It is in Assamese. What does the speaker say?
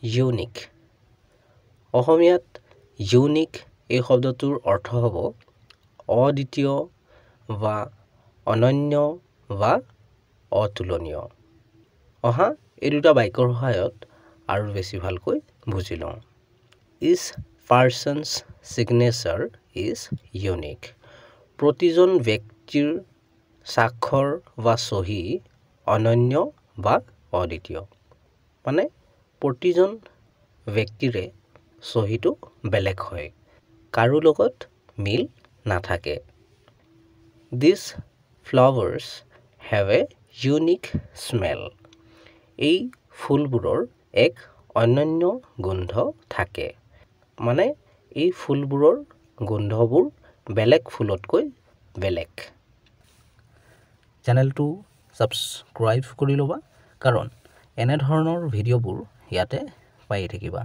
ইউনিক অসমীয়াত ইউনিক এই শব্দটোৰ অৰ্থ হ'ব অদ্বিতীয় বা অনন্য বা অতুলনীয় অহা এই দুটা বাক্যৰ সহায়ত আৰু বেছি ভালকৈ বুজি লওঁ is persons signature is unique প্ৰতিজন ব্যক্তিৰ স্বাক্ষৰ বা চহী অনন্য বা অদ্বিতীয় মানে প্ৰতিজন ব্যক্তিৰে চহীটো বেলেগ হয় কাৰো লগত মিল নাথাকে These flowers have a unique smell এই ফুলবোৰৰ এক অনন্য গোন্ধ থাকে মানে এই ফুলবোৰৰ গোন্ধবোৰ বেলেগ ফুলতকৈ বেলেগ চেনেলটো সাবস্ক্ৰাইব কৰি ল'বা কাৰণ এনে ধৰণৰ ভিডিঅ'বোৰ ইয়াতে পাই থাকিবা